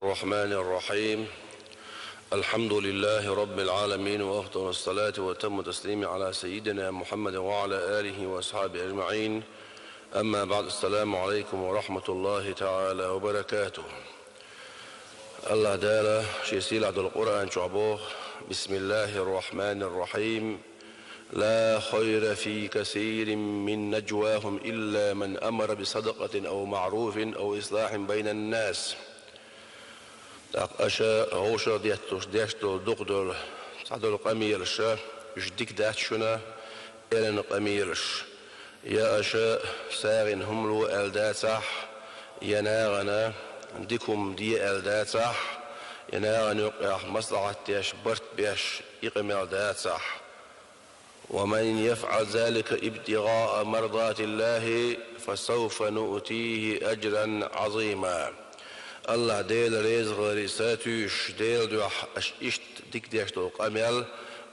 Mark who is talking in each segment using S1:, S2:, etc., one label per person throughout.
S1: الرحمن الرحيم. الحمد لله رب العالمين، وأفضل الصلاة وتم التسليم على سيدنا محمد وعلى آله وأصحابه أجمعين. أما بعد، السلام عليكم ورحمة الله تعالى وبركاته. الله دالا شيسيل عبد القرآن شعبوه. بسم الله الرحمن الرحيم. لا خير في كثير من نجواهم إلا من أمر بصدقة أو معروف أو إصلاح بين الناس. أشا هوشا ديشتو دقدر تعدل قميرش جديك داتشنا إلن قميرش يا أشا ساغن هملو ألداتح يناغنا ديكم دي ألداتح يناغن يقع مصلحة تيش برت بيش يقم ألداتح. ومن يفعل ذلك ابتغاء مرضات الله فسوف نؤتيه أجرا عظيما. الله ديل رزق رساتيش ديل دوح اشت ديك ديشتو قامل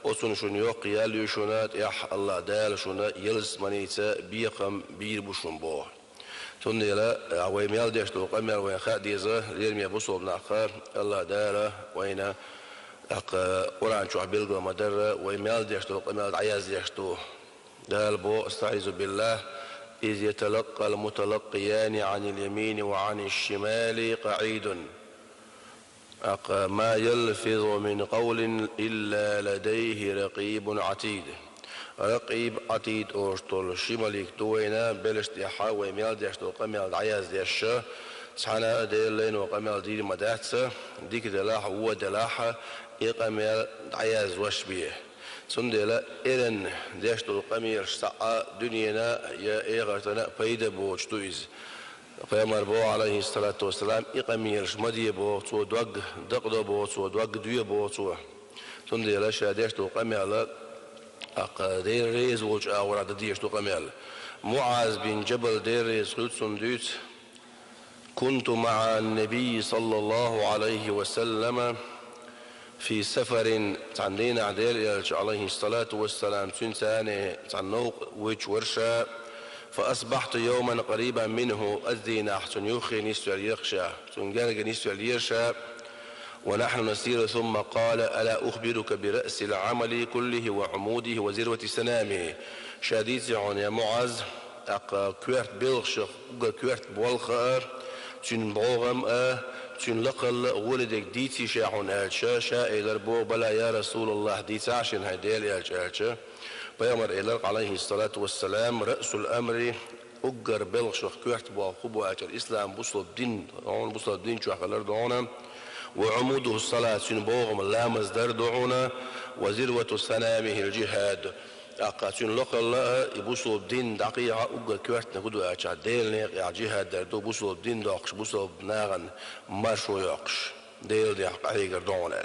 S1: أصن شن يقيال يشونات يح الله دال شنا يلس منيتا بيقم بير بشون بوه تندلا ويميال ديشتو قامل وين خاديزه ليرمي بصوب ناخر الله دال وين قرآن شو عبيلقو مدر ويميال ديشتو قامل عياز ديشتو دال بو استعيذ بالله. إذ يتلقى المتلقيان عن اليمين وعن الشمال قعيد ما يلفظ من قول إلا لديه رقيب عتيد. رقيب عتيد أوشتول شماليك توينا بلشت يحا ويميال ديشتو قميال عياز ديشا سحنا ديلين وقميال دير مداتسا ديك دلاح هو دلاحة يقميال عياز وشبيه سندلا إلن ديشتو القمير ساعة دنيانا يا إيغتنا بيدا بوشتويز فيامر بو عليه الصلاة والسلام إقمير شمدي بو تو دوغ دقدو بو تو دوغ دوية بو تو سندلا شا ديشتو القمير دير ريز وش أوراد ديشتو القمير. معاذ بن جبل دير ريز خلط سندوت. كنت مع النبي صلى الله عليه وسلم في سفر تعندينا عديل عليه الصلاة والسلام سنتاني تعنوق ويش ورشا. فأصبحت يوما قريبا منه أذينا يخي نسوى اليخشى تنقلق نسوى اليرشى ونحن نسير. ثم قال ألا أخبرك برأس العمل كله وعموده وزروة سنامه. شديد عن يا معاذ كويرت بلغش كويرت بولخار تنبغم تن لقل ولدك ديتي شاحن ألشا شاء إلى بلا يا رسول الله ديتي عشان هيديل ألشا بيامر إلى عليه الصلاة والسلام. رأس الأمر أجر بلغ كوحت بوخبو أجر الإسلام بوصل الدين عون بوصل الدين شو أخلر دعونا وعموده الصلاة سنبوغم لا مصدر دعونا وزروة سنامه الجهاد. أقاتون لقل يبوصل الدين دقيقة أجر كوحت نقدو أجر ديل نيق جهاد دردو بوصل الدين داقش بوصل بناغن مرشو يقش ديل دي عليك دعونا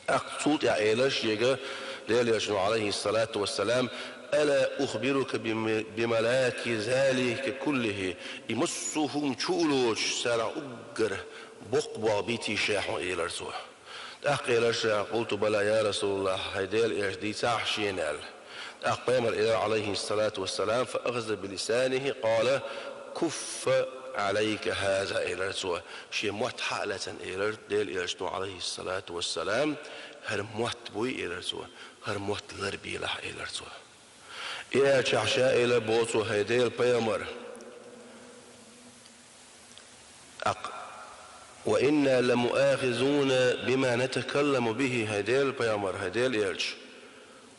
S1: أقصود يا إيلاش يجا ديل يشنو عليه الصلاة والسلام. ألا أخبرك بملاك ذلك كله يمسهم شولوش سارع أجر بقبا بيتي شاحو إيلارسوه أقيلاش قلت بلا يا رسول الله هيديل إيش دي تحشينال. أقيمر إلى عليه الصلاة والسلام فأخذ بلسانه قال كف عليك هذا إيلارسوه شي موت حالة إيلار ديل إيشنو عليه الصلاة والسلام هر موت بوي إيلارسوه هر موت لربي لح إيلارسوه إيه شعشاء إلى بوتو هيديل بيامر وإنا لمؤاخذون بما نتكلم به هيديل بيامر هيديل إيلش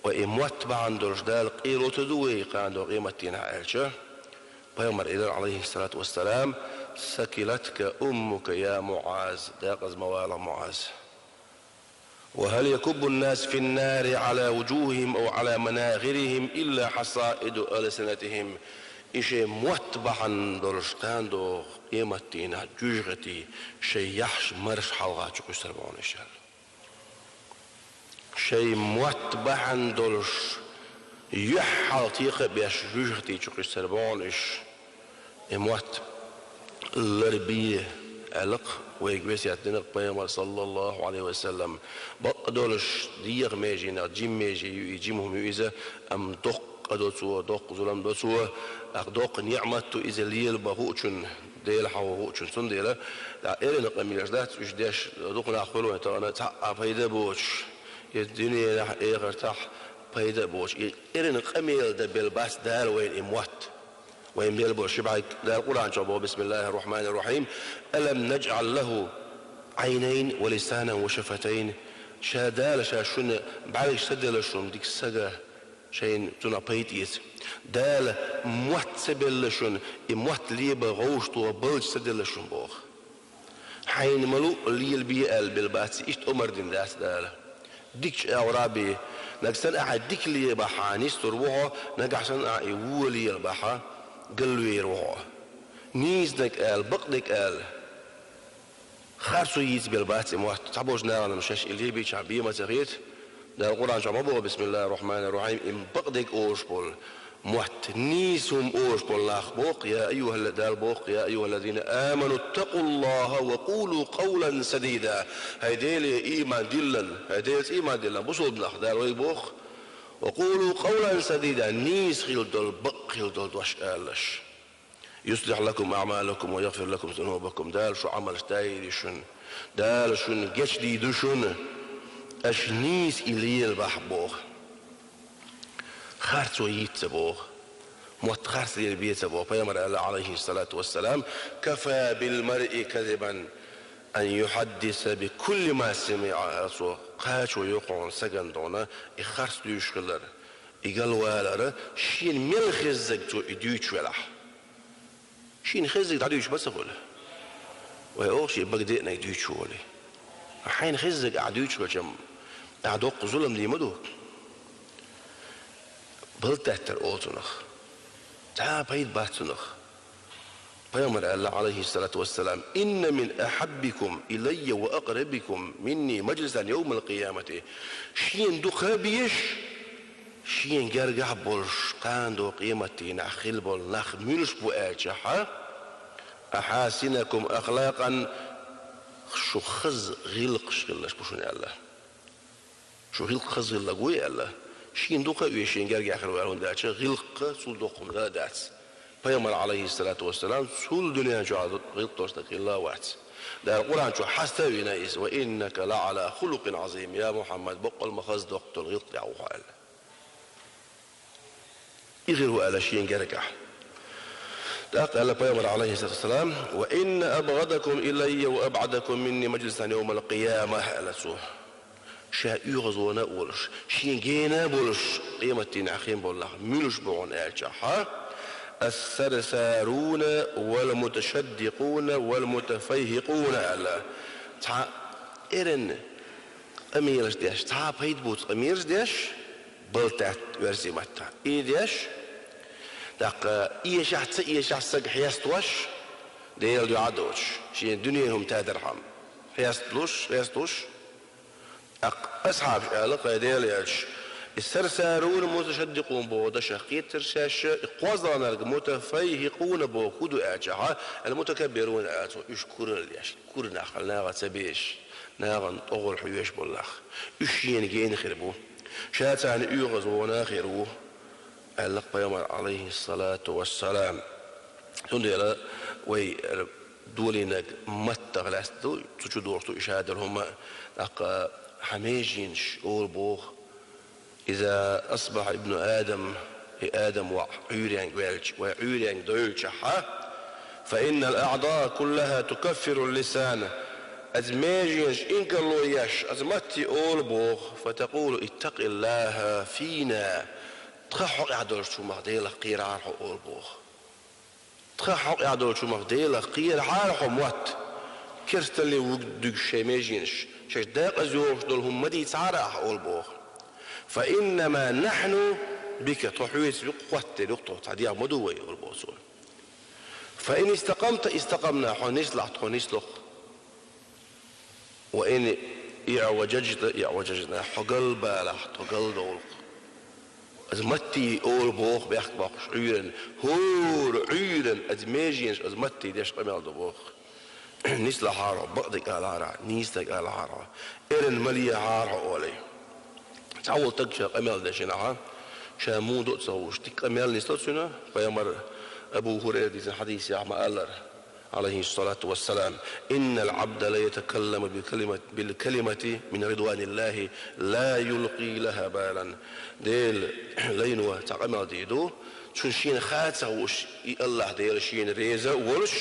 S1: وإموت بعن درجدال قيلو تدوي قاندو قيمتين عائلش بيامر إلى عليه الصلاة والسلام. سكلتك أمك يا معاذ داقز موالا معاذ. وهل يكب الناس في النار على وجوههم أو على مناخرهم إلا حصائد ألسنتهم. إشي موتبعا درشتان دو قيمتين جوجغتي شي يحش مرش حلغا تقشتر بعون الشهر شي موتبعا درش يحل تيق بيش جوجغتي تقشتر بعون إش موت اللربية علق ويقبس يعتنق بيامر صلى الله عليه وسلم بقدرش ديغ ميجينا جيم ميجي يجيمهم يؤذى أم دق أدوتوا دق ظلم دوتوا أقدق نعمة إذا ليل بهوتشن ديل حاو شنسون ديلا دا إيرن قميص ده تجدش دخنا خلوه تانا تا فايدة بوش الدنيا راح إيغر تح فايدة بوش إيرن قميص ده بالباس دار وين إموات وين بيلبوش بعد ده القرآن شباب بسم الله الرحمن الرحيم ألم نجعل له عينين ولسانا وشفتين شادال شاشون بعد شدل شون ديك السجا شين تنا بيتيس دال موت سبلشون موت ليبا غوشت وبلج سدلشون بوخ حين ملو ليل بيال بالباتس إشت أمر دين داس دال ديك أورابي نكسن أحد ديك ليبا حانيس تروحه نكسن أحد يولي البحا قلوا يروحه نيز دك آل بق دك آل خارسو ييز بالباتس موت تعبوش نارنا مشاش اللي بيشعبيه ما تغيت ده القرآن شعبه بسم الله الرحمن الرحيم إن بقدك أوشبول موت نيسهم أوشبول لاخ بوق يا أيها الذين آمنوا اتقوا الله وقولوا قولا سديدا هيديل إيمان دلا بصول بناخ دار ويبوخ وقولوا قولا سديدا نيس خيل دول بق خيل دول دوش آلش يصلح لكم أعمالكم ويغفر لكم ذنوبكم دال شو عمل ستايدي شن دال شن جشدي دشن أشنيس إليل بحبوخ خارتو يتبوخ موت خارت يتبوخ فيامر الله عليه الصلاة والسلام كفى بالمرء كذبا أن يحدث بكل ما سمع قاش ويقعون سجن دونا إخارت يشغلر إقال والر شين ملخزك تو إديوش ولح شين خزك تعديوش بس أقول ويأوشي بقدئنا إديوش ولي حين خزك أعديوش وجم أعدوق ظلم دي مدوك بلتهتر أوتنخ تا بيد باتنخ فيامر الله عليه الصلاة والسلام إن من أحبكم إلي وأقربكم مني مجلسا يوم القيامة شين دو خبيش شين جرجع بولش قاندو قيمتي نخل بول نخ ملش بو أجحا أحاسنكم أخلاقا شو خز غلق شغلش بشون الله شو غلق خز غلق وي الله شين دوقة ويشين جرجع آخر وعلون داتش غلق سول دوقهم لا داتس فيامر عليه الصلاة والسلام سول دنيا جو غلق توستك الله وات ده القرآن شو حتى ينايس وإنك لعلى خلق عظيم يا محمد بقى المخز دوقت الغلق يعوها الله يغيروا على شين جرجع قال فيامر عليه الصلاة والسلام وإن أبغضكم إلي وأبعدكم مني مجلسا يوم القيامة على سوء شائعز ونقولش شين جينا بولش قيمتين عخيم بالله ملوش بعون أجحا السرسارون والمتشدقون والمتفيهقون على تا إرن أميرش ديش تا بيد بوت أميرش ديش بلتات ورزي متا إيديش دق إيش سق حيستوش ديل يعدوش شين دنياهم تادرهم حيستوش أصحاب شالق ديل يش السرسارون متشدقون بودا شقيت ترشاش قوزانا متفيهقون بو كدو أجها المتكبرون آتو يشكر اليش كرنا خلنا تبيش ناغن طغل حيوش بالله يشين جين خربو شاتان يغز وناخرو قال بيامر عليه الصلاة والسلام تندل وي دولينك متغلاس دو تشدورتو إشادرهم لق حميجينش أول بوخ إذا أصبح ابن آدم وعيريان دويلش فإن الأعضاء كلها تكفر اللسان أزماجينش إنك الله يش أزمتي أول بوخ فتقول اتق الله فينا تخحق يعدل شو مغديلة قير عارحو أول بوخ تخحق يعدل شو مغديلة قير عارحو موت كرت اللي وقدك شي ماجينش شاش داق أزيوش دولهم مدي تعارح أول بوخ فإنما نحن بك تحويس بقوة لقطة تعديع مدوي أول بوصول فإن استقمت استقمنا حنسلح تحنسلح وإن إعوججنا حقل بالح حقل دولق أزمتي أول بوخ بيحك باقش عيرا هور عيرا أزماجينش أزمتي ديش قمال دبوخ نسلا حارة بقدك آلارة نيستك آلارة إرن مليا حارة أولي تعول تقشى قمال ديشنا شامو دوت سووش تك قمال نستوتسنا فيامر أبو هريرة ديزن حديث يا عم ألر عليه الصلاة والسلام: إن العبد لا يتكلم بالكلمة من رضوان الله لا يلقي لها بالا. ديل لينوه تعمل ديدو تنشين خاتة وش الله ديل شين ريزة ورش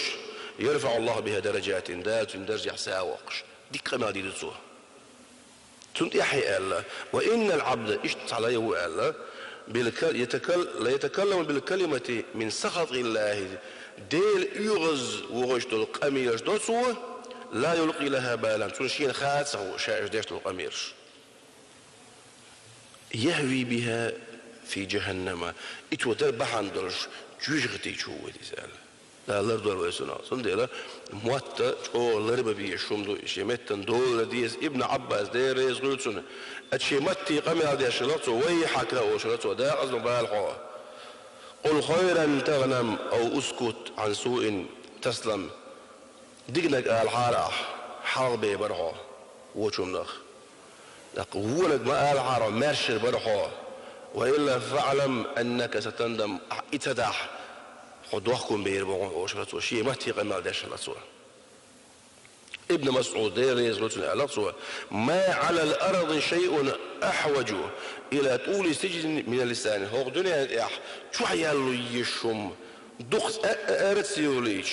S1: يرفع الله بها درجات دات درجة ساوقش دي كما ديدو سوه تنت يحيى الله. وإن العبد اشت عليه الله لا يتكلم بالكلمة من سخط الله ديل يغز وغشت القميرش دوسوه لا يلقي لها بالا تنشين خاتة شائش ديشت القميرش يهوي بها في جهنم اتوتر بحندرش جوجغتي شو ديسال لا لردور ويسنا صنديلا موتا او لربا بي شومدو شيمتن دول ديس ابن عباس دير يزغلتنا اتشيمتي قمي دي شلطو ويحك او شلطو دا قصد بالحو قل خيرا تغنم او اسكت عن سوء تسلم دقنك الحارة حربي برحو وشومنخ يقولك ما الحارة مرشر برحو وإلا فاعلم أنك ستندم اتدح خدوحكم بيربعون وشلطو شيء ما تيقمال دي شلطو. ابن مسعود دير يزغلتنا ما على الأرض شيء أحوج إلى طول سجن من اللسان هو دنيا شو حيالو يشم دخت أرد سيوليش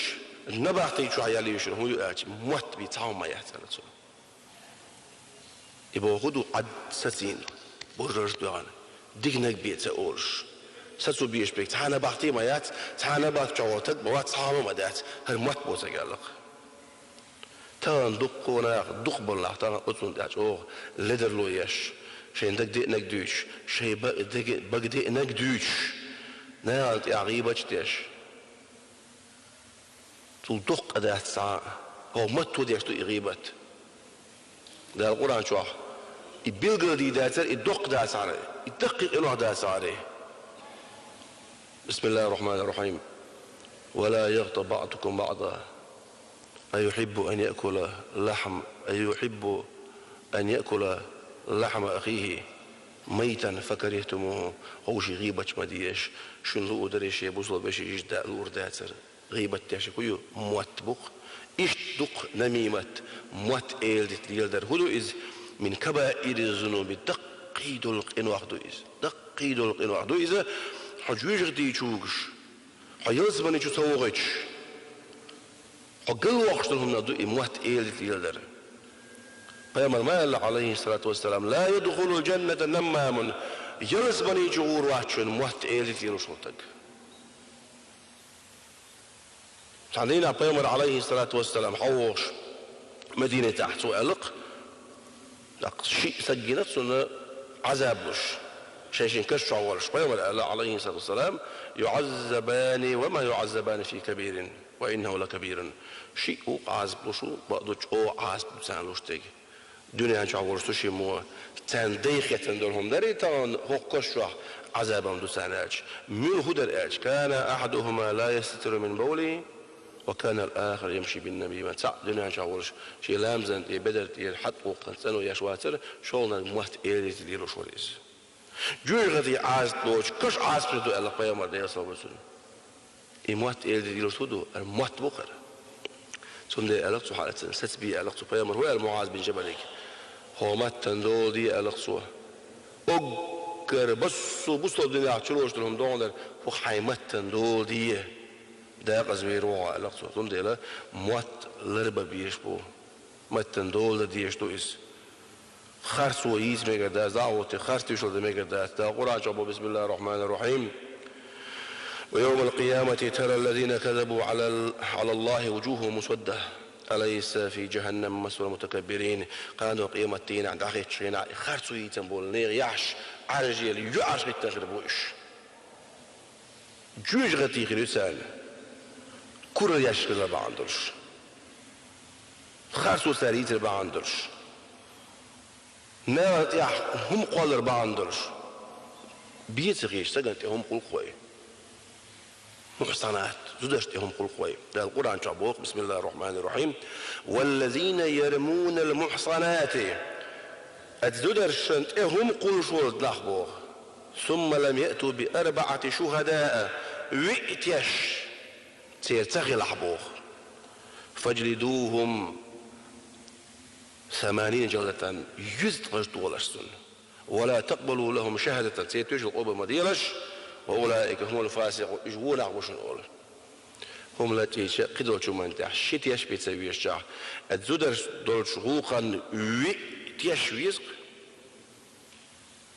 S1: نبعتي شو حيالو يشم هو يأتي موت بيتعاو ما يحتلتو يبقى خدو عد ستين برج دوغان ديقنك بيت أولش ستو بيش بيك تحانا بحتي ما يات تحانا باك جواتك بوات صحابه مدات هالموت بوتا قالك تان دقونا دق بالله تان أتون داش أوه لدر لو يش شيء دق نقدوش شيء بقدي نقدوش نالت عقيبة تيش تول دق أدات ساعة هو متو ديش تو غيبة ده القرآن شو يبيلغ دي داتر يدق داس عليه يدقق إنه داس عليه. بسم الله الرحمن الرحيم. ولا يغتب بعضكم بعضا أيحب أن يأكل لحم أخيه ميتا فكرهتموه هوش غيبة مديش شنو أدريش يبوصل باش يجد الورداتر غيبة تاشي كيو موت بق إيش دق نميمة موت إيل ديلدر هدو إز من كبائر الذنوب دقيد القين واحدو إز دقيد القين واحدو إذا حجوج غدي تشوغش حيلزمني تسوغش حقل وقتهم ندو موت إيل ديلدر پیغمبر عليه الصلاة والسلام لا يدخل الجنة نمام يلزمني جور واحد موت إيل ديلشوتك تعلينا پیغمبر عليه الصلاة والسلام حوش مدينة تحت سؤالق شيء سجنت سنة عذابش شيء كشف عورش پیغمبر عليه الصلاة والسلام يعذبان وما يعذبان في كبير وإنه لكبير شيء عذبشو بعدش أو عذب سانلوش تيجي دنيا عورش شيء مو تنديخ تندرهم دري تان هو كشف عذابهم دوساناج من هدر اج كان أحدهما لا يستتر من بوله وكان الآخر يمشي بالنميمة تاع دنيا عورش شيء لامزن يبدر يحط وقتنو يشواتر شغلنا موت إيريت ديرو شوريس جوي غدي عاز لوش كش عاز بدو الله قيامة دي صلى الله عليه وسلم إموت إيريت ديرو سودو الموت بقر سندي ألقصو حالة ستبي ألقصو قيامة هو المعاذ بن جبلك هو مات تندو دي ألقصو أقر بصو الدنيا عشروش لهم دونر هو حيمت تندو دي دا قزوي روعة ألقصو سندي لا موت لربا بيشبو مات تندو دي يشتو إس خرس ويس ميقداس دعوة خرس تشل ميقداس دا قرآن شبه بسم الله الرحمن الرحيم. ويوم القيامة ترى الذين كذبوا على الله وجوههم مسودة أليس في جهنم مثوى المتكبرين قالوا قيامتين عند أخي تشينا خرس ويتنبول نير يعش عرجيل يعش بالتغربوش جوج غتيخ لسان كل يشغل بعندرش خرس وساريت بعندرش ناوت هم قال بعندرش بيتغيش سجنت هم قل خوي محصنات زدشت هم قل خوي ده القرآن شعبوك بسم الله الرحمن الرحيم. والذين يرمون المحصنات أتزدرشنت هم قل شول لحبوك ثم لم يأتوا بأربعة شهداء ويتيش تيرتغي لحبوك فاجلدوهم 80 جلدة يزد ولشتن ولا تقبلوا لهم شهادة سيتوش القوبة مديرش وأولئك هم الفاسقون يجوون عبوشن أول هم لا تيجي قدروا شو من تح شيء يشبه تسوي الشعب الزودر دول شغوقا تيشويز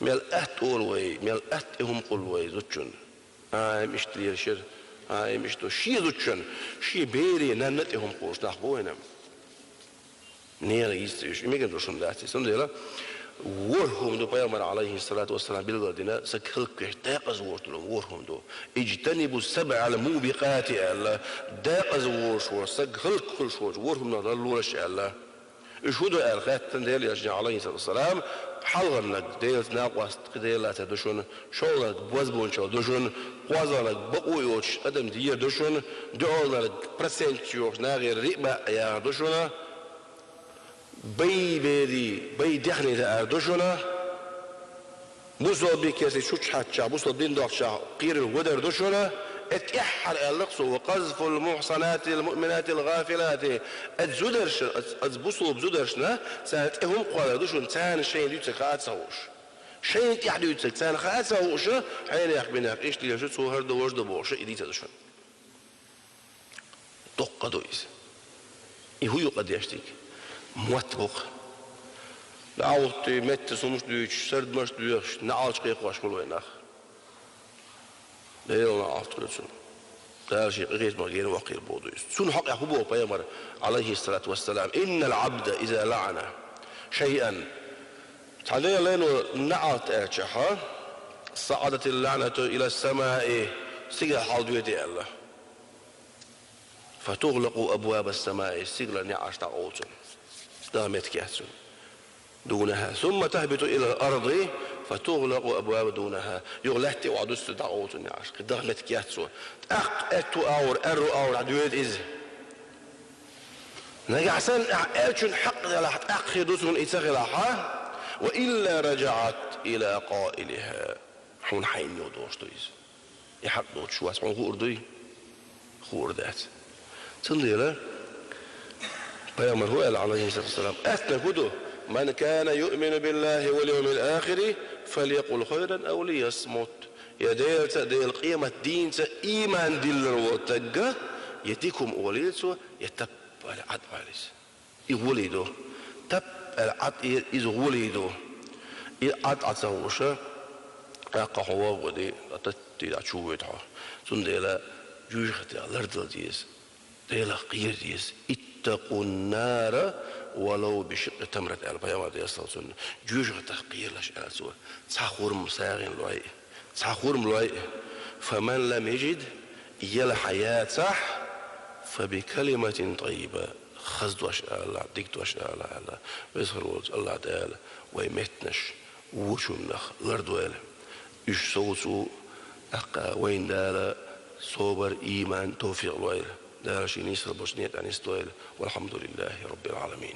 S1: مال أهت أولوي مال أهت هم قلوي زوجن مش تيرشر مش تو شيء زوجن شيء بيري ننتهم قوش نحبوينهم نير يستيش ميجن دوشن داتي سنديلا ورهم دو بيامر عليه الصلاة والسلام بالغدنا سكهلك داقز ورتلهم ورهم دو اجتنبوا السبع الموبقات الله داقز ورشور سكهلك كل شور ورهم نضلوا لش الله اشهدوا الخات تنديل يا عليه الصلاة والسلام حلغنك ديلت ناقوست قديلا تدشون شولك بوزبون شو دشون قوازلك بقويوش ادم دير دشون دعولك برسنتيوش ناغير ريبا يا دشون بي دخني ذا أردوشنا بوصل بكيسي شوش حتشا بوصل دين دوخشا قير الودر دوشنا اتحر اللقص وقذف المحصنات المؤمنات الغافلات اتزودرش اتبوصل بزودرشنا سانتهم قولا دوشن تان شين ديوتك خاات سوش شين تحدي يوتك تان خاات سوش حين يخبناك ايش لي يشوت سوهر دوش دبوش ايديتا دوشن دقة دويس ايهو يقد يشتيك موتبق نعوضتي مت سمش دويش سرد مش دويش نعالش قيق واش ملويناخ ليلنا عفتلسون ده شيء غير مغير وقيل بوديس سون حق يعقوب بيامر عليه الصلاة والسلام إن العبد إذا لعن شيئا تعالى لينو نعت أرشها صعدت اللعنة إلى السماء سجل حال دويتي الله فتغلق أبواب السماء سجل نعش تعوتون دامت كاسون دونها ثم تهبط إلى الأرض فتغلق أبواب دونها يغلحت وعدست دعوت نعش دامت كاسون أتو أور أرو أور عدويت إز نجعسن أرشن حق لحت أخذتون إتغلحها وإلا رجعت إلى قائلها حون حين يودوش دويز يحق دوت شو اسمه غور دوي غور ذات تنظيلا بيامر هو عليه الصلاة والسلام أثنى كده من كان يؤمن بالله واليوم الآخر فليقل خيرا أو ليصمت يديل تديل قيمة دين إيمان دل وتجا يتيكم أوليسو يتب العد عالس يولدو تب العد يولدو العد عتوشة أقهوة ودي أتتي أشوفها سندلا جوجتي الأرض ديس ديلا قير ديس اتقوا النار ولو بشق تمرة البيامة دي أصلا جوجتي قير لش أسوأ تحخور مساغين لوي تحخور ملوي فمن لم يجد يلا حياة صح فبكلمة طيبة خزد وشاء الله ديكت وشاء الله ويسهر الله تعالى ويمتنش وشمنخ الأرض ويلا إيش صوتو أقا وين دالا صبر إيمان توفيق الويل دالا شي نيسر بوشنيت عن استويل والحمد لله رب العالمين.